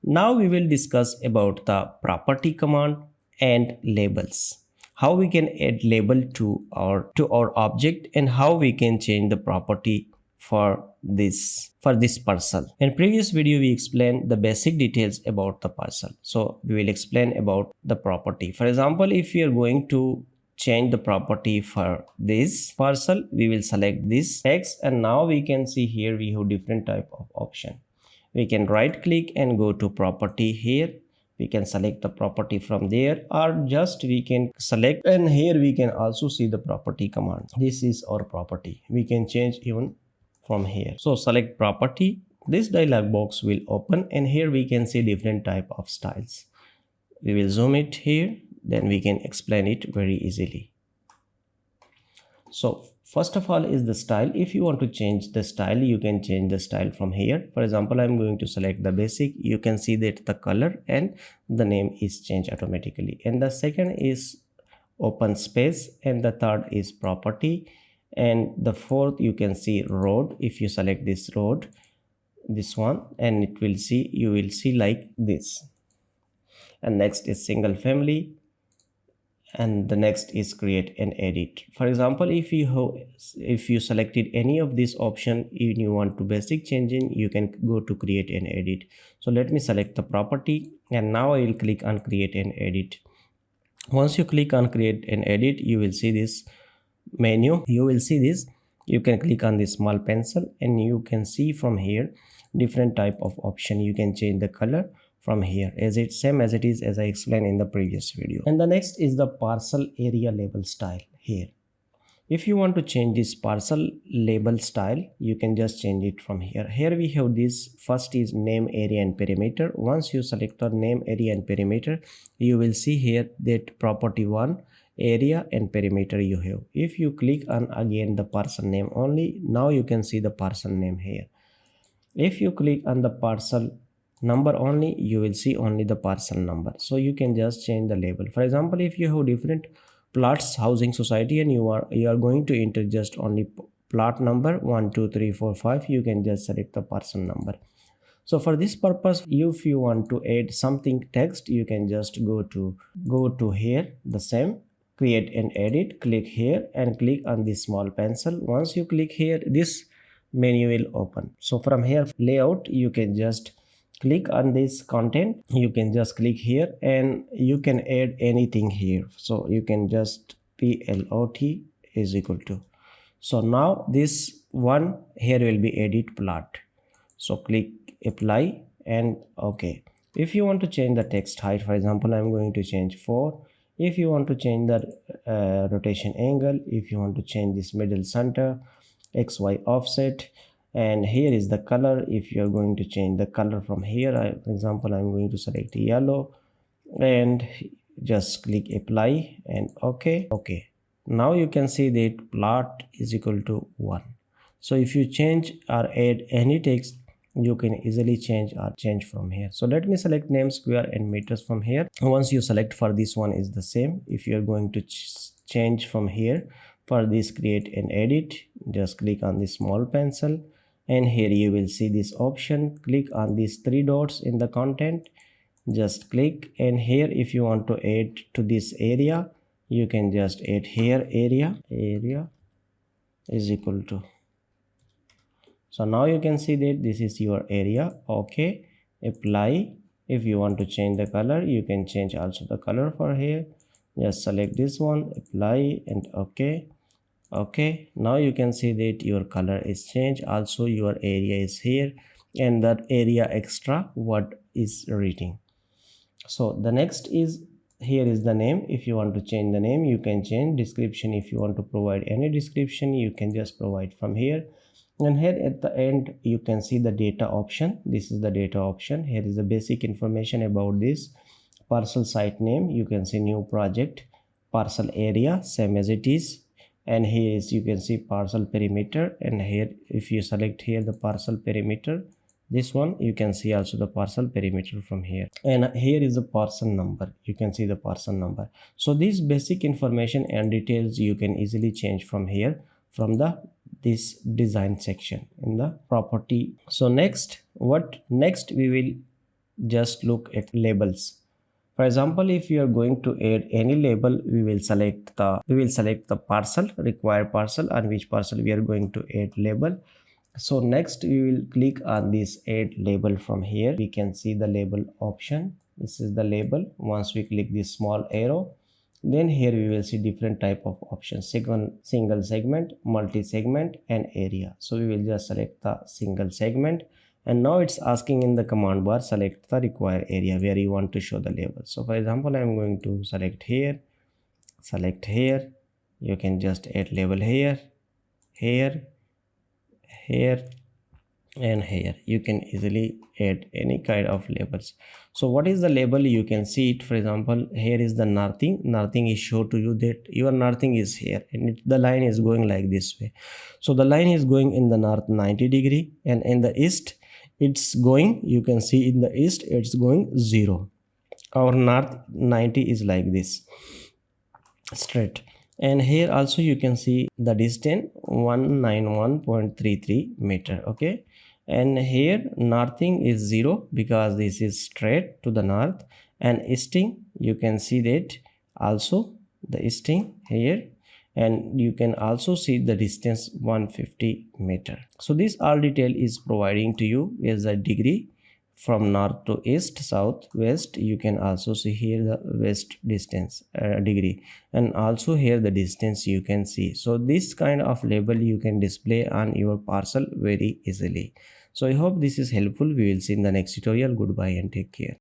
Now we will discuss about the property command and labels. How we can add label to our object and how we can change the property for this parcel. In previous video we explained the basic details about the parcel. So we will explain about the property. For example, if we are going to change the property for this parcel, we will select this text, and now we can see here we have different type of option. We can right click and go to property. Here we can select the property from there, or just we can select, and here we can also see the property command. This is our property. We can change even from here. So select property. This dialog box will open, and here we can see different type of styles. We will zoom it here, then we can explain it very easily. So first of all is the style. If you want to change the style, you can change the style from here. For example, I'm going to select the basic. You can see that the color and the name is changed automatically. And the second is open space, and the third is property, and the fourth you can see road. If you select this road, this one, and you will see like this. And next is single family, and the next is create and edit. For example, if you selected any of this option and you want to basic changing, you can go to create and edit. So let me select the property, and now I will click on create and edit. Once you click on create and edit, you will see this menu. You can click on this small pencil, and you can see from here different type of option. You can change the color from here, same as it is as I explained in the previous video. And the next is the parcel area label style. Here, if you want to change this parcel label style, you can just change it from here. Here we have this. First is name, area and perimeter. Once you select the name, area and perimeter, you will see here that property 1, area and perimeter you have. If you click on again the parcel name only, now you can see the parcel name here. If you click on the parcel number only, you will see only the parcel number. So you can just change the label. For example, if you have different plots, housing society, and you are going to enter just only plot number 1 2 3 4 5, you can just select the parcel number. So for this purpose, if you want to add something text, you can just go to here, the same, create and edit, click here and click on this small pencil. Once you click here, this menu will open. So from here, layout, you can just click on this content. You can just click here and you can add anything here. So you can just plot is equal to. So now this one here will be edit plot. So click apply and okay. If you want to change the text height, for example, I'm going to change 4. If you want to change the rotation angle, if you want to change this middle center, XY offset, and here is the color. If you are going to change the color from here, for example, I'm going to select yellow and just click apply and okay. Now you can see that plot is equal to 1. So if you change or add any text, you can easily change from here. So let me select name, square and meters from here. Once you select, for this one is the same. If you are going to change from here, for this create and edit, just click on this small pencil, and here you will see this option. Click on these 3 dots in the content, just click, and here if you want to add to this area, you can just add here area is equal to. So now you can see that this is your area. Okay, apply. If you want to change the color, you can change also the color for here. Just select this one, apply and okay. Now you can see that your color is changed. Also your area is here, and that area extra what is reading. So the next is, here is the name. If you want to change the name, you can change. Description, if you want to provide any description, you can just provide from here. And here at the end, you can see the data option. This is the data option. Here is the basic information about this parcel site name. You can see new project, parcel area, same as it is. And here is, you can see parcel perimeter. And here, if you select here the parcel perimeter, this one, you can see also the parcel perimeter from here. And here is the parcel number. You can see the parcel number. So this basic information and details you can easily change from here, from this design section in the property. So next we will just look at labels. For example, if you are going to add any label, we will select the parcel, required parcel, and which parcel we are going to add label. So next we will click on this add label. From here we can see the label option. This is the label. Once we click this small arrow, then here we will see different type of options: single segment, multi segment, and area. So we will just select the single segment, and now it's asking in the command bar, select the required area where you want to show the label. So for example, I am going to select here. You can just add label here, here, and here. You can easily add any kind of labels. So what is the label? You can see it. For example, here is the nothing is show to you that your nothing is here, and the line is going like this way. So the line is going in the north 90 degree, and in the east it's going, you can see in the east it's going 0. Our north 90 is like this, straight. And here also you can see the distance 191.33 meter. Okay, and here nothing is 0 because this is straight to the north, and easting, you can see that also the easting here, and you can also see the distance 150 meter. So this all detail is providing to you is a degree from north to east, south, west. You can also see here the west distance degree, and also here the distance you can see. So this kind of label you can display on your parcel very easily. So I hope this is helpful. We will see in the next tutorial. Goodbye and take care.